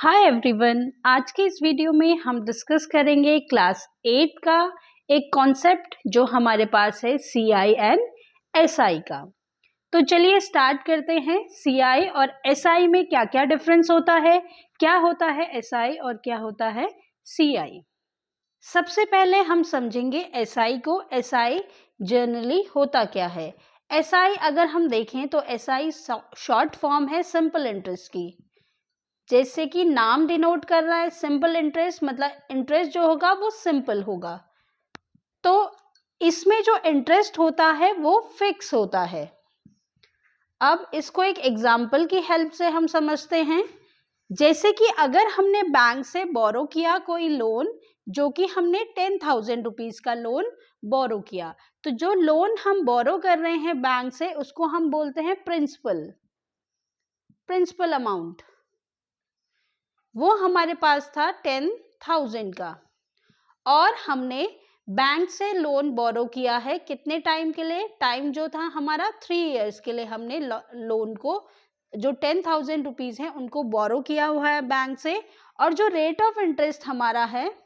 Hi everyone, आज के इस वीडियो में हम डिस्कस करेंगे क्लास 8 का एक कॉन्सेप्ट जो हमारे पास है CI एंड SI का। तो चलिए स्टार्ट करते हैं। CI और SI में क्या क्या डिफरेंस होता है, क्या होता है SI और क्या होता है CI। सबसे पहले हम समझेंगे SI को। SI जनरली होता क्या है। SI अगर हम देखें तो SI शॉर्ट फॉर्म है सिंपल इंटरेस्ट की। जैसे कि नाम डिनोट कर रहा है सिंपल इंटरेस्ट, मतलब इंटरेस्ट जो होगा वो सिंपल होगा। तो इसमें जो इंटरेस्ट होता है वो फिक्स होता है। अब इसको एक एग्जाम्पल की हेल्प से हम समझते हैं। जैसे कि अगर हमने बैंक से बोरो किया कोई लोन, जो कि हमने 10,000 रुपीज का लोन बोरो किया, तो जो लोन हम बोरो कर रहे हैं बैंक से उसको हम बोलते हैं प्रिंसिपल अमाउंट। वो हमारे पास था 10,000 का और हमने बैंक से लोन बोरो किया है कितने टाइम के लिए। टाइम जो था हमारा 3 इयर्स के लिए हमने लोन को, जो 10,000 रुपीज है उनको बोरो किया हुआ है बैंक से। और जो रेट ऑफ इंटरेस्ट हमारा है,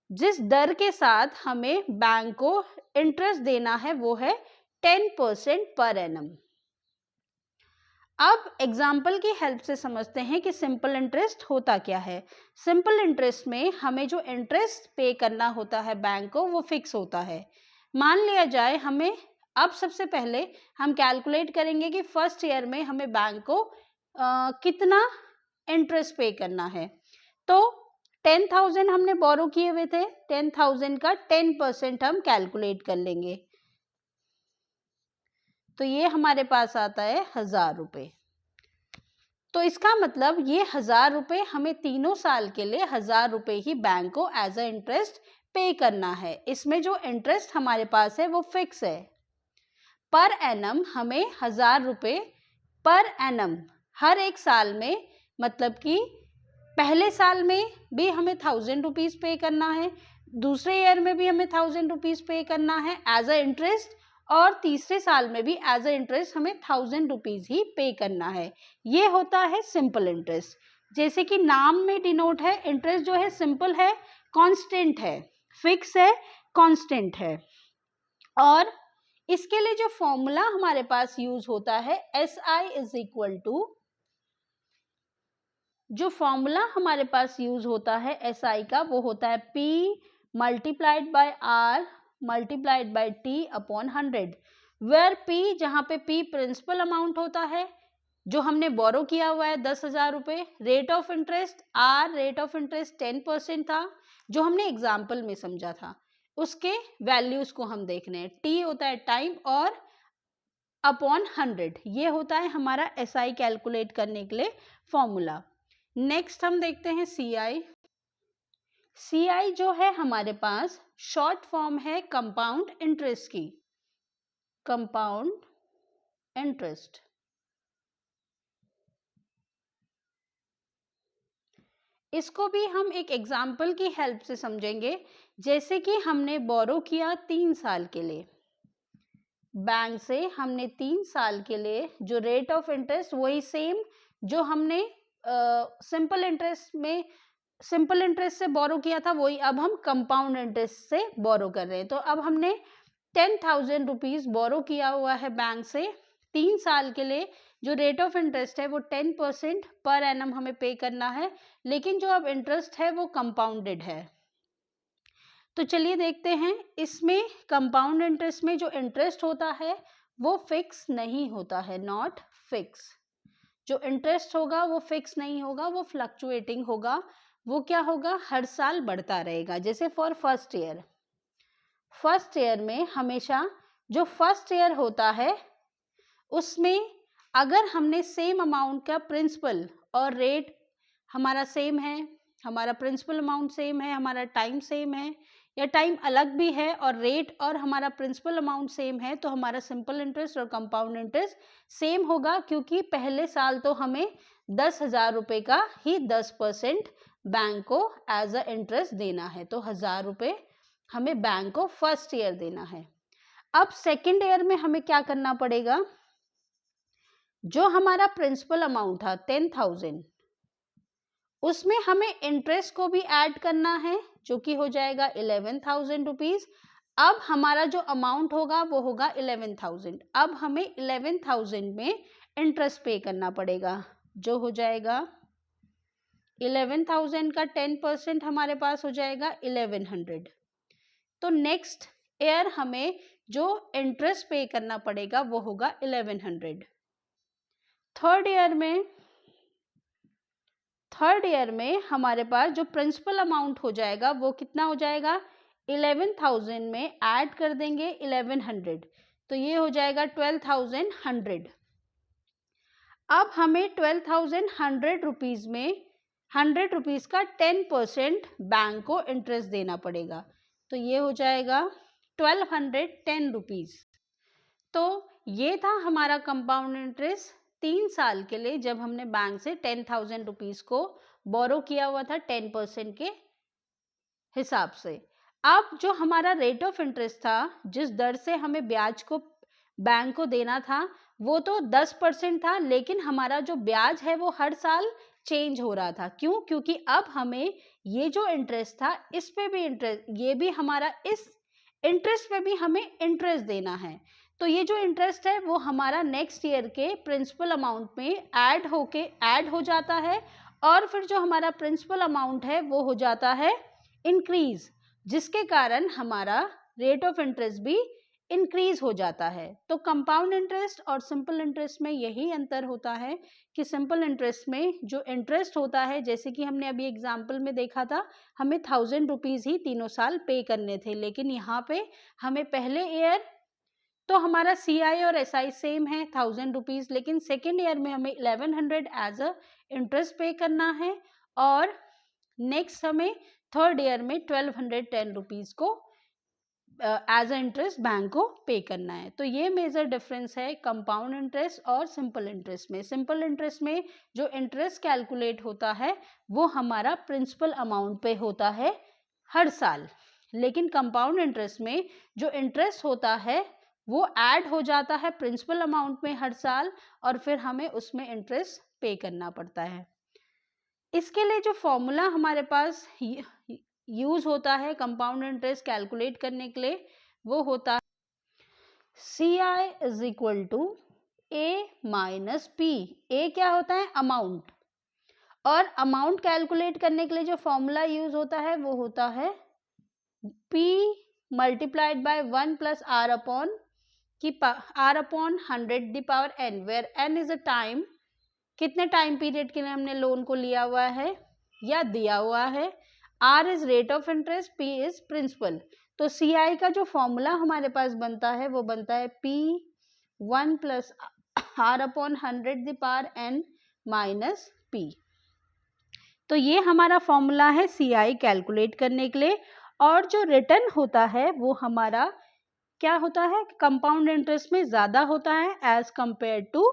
जिस दर के साथ हमें बैंक को इंटरेस्ट देना है, वो है 10% पर एनम। अब एग्जाम्पल की हेल्प से समझते हैं कि सिंपल इंटरेस्ट होता क्या है। सिंपल इंटरेस्ट में हमें जो इंटरेस्ट पे करना होता है बैंक को वो फिक्स होता है। मान लिया जाए हमें, अब सबसे पहले हम कैलकुलेट करेंगे कि फर्स्ट ईयर में हमें बैंक को कितना इंटरेस्ट पे करना है। तो 10,000 हमने बोरो किए हुए थे, 10,000 का 10% हम कैलकुलेट कर लेंगे, तो ये हमारे पास आता है 1,000 रुपये। तो इसका मतलब ये 1,000 रुपये हमें तीनों साल के लिए 1,000 रुपये ही बैंक को एज अ इंटरेस्ट पे करना है। इसमें जो इंटरेस्ट हमारे पास है वो फिक्स है। पर एनम हमें 1,000 रुपये पर एनम हर एक साल में, मतलब कि पहले साल में भी हमें 1,000 रुपीज पे करना है, दूसरे ईयर में भी हमें 1,000 रुपीज पे करना है एज अ इंटरेस्ट, और तीसरे साल में भी एज अ इंटरेस्ट हमें 1,000 रुपीज ही पे करना है। ये होता है सिंपल इंटरेस्ट। जैसे कि नाम में डिनोट है, इंटरेस्ट जो है सिंपल है, कांस्टेंट है, फिक्स है, कांस्टेंट है। और इसके लिए जो फॉर्मूला हमारे पास यूज होता है SI इज इक्वल टू, जो फॉर्मूला हमारे पास यूज होता है SI का वो होता है P multiplied by R multiplied by T upon 100, where P, जहां पे P प्रिंसिपल अमाउंट होता है जो हमने बोरो किया हुआ है 10,000 रुपये। Rate of interest R, rate of interest 10% था जो हमने एग्जाम्पल में समझा था, उसके वैल्यूज को हम देख रहे हैं। T होता है टाइम और अपॉन 100, ये होता है हमारा SI कैलकुलेट करने के लिए फॉर्मूला। नेक्स्ट हम देखते हैं CI। CI जो है हमारे पास शॉर्ट फॉर्म है कंपाउंड इंटरेस्ट की, कंपाउंड इंटरेस्ट। इसको भी हम एक एग्जाम्पल की हेल्प से समझेंगे। जैसे कि हमने बोरो किया 3 साल के लिए बैंक से, हमने 3 साल के लिए जो रेट ऑफ इंटरेस्ट वही सेम जो हमने सिंपल इंटरेस्ट से बोरो किया था, वही अब हम कंपाउंड इंटरेस्ट से बोरो कर रहे हैं। तो अब हमने 10,000 रुपीज बोरो किया हुआ है बैंक से 3 साल के लिए। जो रेट ऑफ इंटरेस्ट है वो 10% पर एनम हमें पे करना है, लेकिन जो अब इंटरेस्ट है वो कंपाउंडेड है। तो चलिए देखते हैं, इसमें कंपाउंड इंटरेस्ट में जो इंटरेस्ट होता है वो फिक्स नहीं होता है, नॉट फिक्स। जो इंटरेस्ट होगा वो फिक्स नहीं होगा, वो फ्लक्चुएटिंग होगा। वो क्या होगा, हर साल बढ़ता रहेगा। जैसे फॉर फर्स्ट ईयर में हमेशा जो फर्स्ट ईयर होता है उसमें अगर हमने सेम अमाउंट का प्रिंसिपल और रेट हमारा सेम है, हमारा प्रिंसिपल अमाउंट सेम है, हमारा टाइम सेम है, या टाइम अलग भी है और रेट और हमारा प्रिंसिपल अमाउंट सेम है, तो हमारा सिंपल इंटरेस्ट और कंपाउंड इंटरेस्ट सेम होगा, क्योंकि पहले साल तो हमें 10,000 रुपये का ही 10% बैंक को एज अ इंटरेस्ट देना है। तो 1,000 रुपये हमें बैंक को फर्स्ट ईयर देना है। अब सेकेंड ईयर में हमें क्या करना पड़ेगा, जो हमारा प्रिंसिपल अमाउंट था 10,000, उसमें हमें इंटरेस्ट को भी ऐड करना है जो कि हो जाएगा 11,000 रुपीज। अब हमारा जो अमाउंट होगा वो होगा 11,000। अब हमें 11,000 में इंटरेस्ट पे करना पड़ेगा जो हो जाएगा 11,000 का 10% हमारे पास हो जाएगा 1100। तो नेक्स्ट ईयर हमें जो इंटरेस्ट पे करना पड़ेगा वो होगा 1100। थर्ड ईयर में हमारे पास जो प्रिंसिपल अमाउंट हो जाएगा वो कितना हो जाएगा, 11,000 में ऐड कर देंगे 1100, तो ये हो जाएगा 12,100। अब हमें 12,100 रुपीज में 100 रुपीज का 10% बैंक को इंटरेस्ट देना पड़ेगा, तो ये हो जाएगा 1210 रुपीज। तो ये था हमारा कंपाउंड इंटरेस्ट 3 साल के लिए, जब हमने बैंक से 10,000 रुपीज को बोरो किया हुआ था 10% के हिसाब से। अब जो हमारा रेट ऑफ इंटरेस्ट था, जिस दर से हमें ब्याज को बैंक को देना था, वो तो 10% था, लेकिन हमारा जो ब्याज है वो हर साल चेंज हो रहा था। क्यों? क्योंकि अब हमें ये जो इंटरेस्ट था इस पे भी इंटरेस्ट, ये भी हमारा इस इंटरेस्ट पे भी हमें इंटरेस्ट देना है। तो ये जो इंटरेस्ट है वो हमारा नेक्स्ट ईयर के प्रिंसिपल अमाउंट में ऐड हो जाता है, और फिर जो हमारा प्रिंसिपल अमाउंट है वो हो जाता है इंक्रीज, जिसके कारण हमारा रेट ऑफ इंटरेस्ट भी इंक्रीज हो जाता है। तो कंपाउंड इंटरेस्ट और सिंपल इंटरेस्ट में यही अंतर होता है कि सिंपल इंटरेस्ट में जो इंटरेस्ट होता है, जैसे कि हमने अभी एग्जाम्पल में देखा था, हमें 1,000 रुपीज ही तीनों साल पे करने थे, लेकिन यहाँ पे हमें पहले ईयर तो हमारा CI और SI सेम है 1,000 रुपीज, लेकिन सेकेंड ईयर में हमें 1100 एज अ इंटरेस्ट पे करना है, और नेक्स्ट हमें थर्ड ईयर में 1210 रुपीज को एज अ इंटरेस्ट बैंक को पे करना है। तो ये मेजर डिफरेंस है कंपाउंड इंटरेस्ट और सिंपल इंटरेस्ट में। सिंपल इंटरेस्ट में जो इंटरेस्ट कैलकुलेट होता है वो हमारा प्रिंसिपल अमाउंट पे होता है हर साल, लेकिन कंपाउंड इंटरेस्ट में जो इंटरेस्ट होता है वो ऐड हो जाता है प्रिंसिपल अमाउंट में हर साल, और फिर हमें उसमें इंटरेस्ट पे करना पड़ता है। इसके लिए जो फॉर्मूला हमारे पास यूज होता है कंपाउंड इंटरेस्ट कैलकुलेट करने के लिए, वो होता है CI is equal to A minus P। A क्या होता है? अमाउंट, और अमाउंट कैलकुलेट करने के लिए जो फॉर्मूला यूज होता है वो होता है P multiplied by 1 plus R upon R upon 100 the power n, where n is a time, कितने टाइम पीरियड के लिए हमने लोन को लिया हुआ है या दिया हुआ है। R is rate of interest, P is principal. तो CI का जो फॉर्मूला हमारे पास बनता है वो बनता है P 1 plus R upon 100 the power n minus P। तो ये हमारा फॉर्मूला है CI कैलकुलेट करने के लिए, और जो रिटर्न होता है वो हमारा क्या होता है, कंपाउंड इंटरेस्ट में ज्यादा होता है as compare to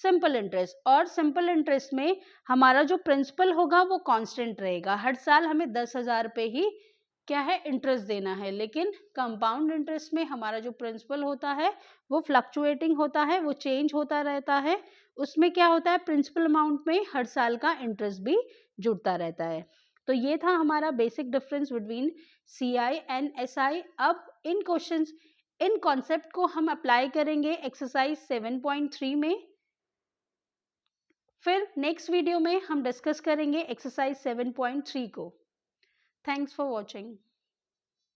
simple interest. और सिंपल इंटरेस्ट में हमारा जो प्रिंसिपल होगा वो कांस्टेंट रहेगा, हर साल हमें 10,000 पे ही क्या है इंटरेस्ट देना है, लेकिन कंपाउंड इंटरेस्ट में हमारा जो प्रिंसिपल होता है वो फ्लक्चुएटिंग होता है, वो चेंज होता रहता है। उसमें क्या होता है, प्रिंसिपल अमाउंट में हर साल का इंटरेस्ट भी जुड़ता रहता है। तो ये था हमारा basic difference between CI and SI। अब इन कॉन्सेप्ट को हम अप्लाई करेंगे एक्सरसाइज 7.3 में। फिर नेक्स्ट वीडियो में हम डिस्कस करेंगे एक्सरसाइज 7.3 को। Thanks for watching.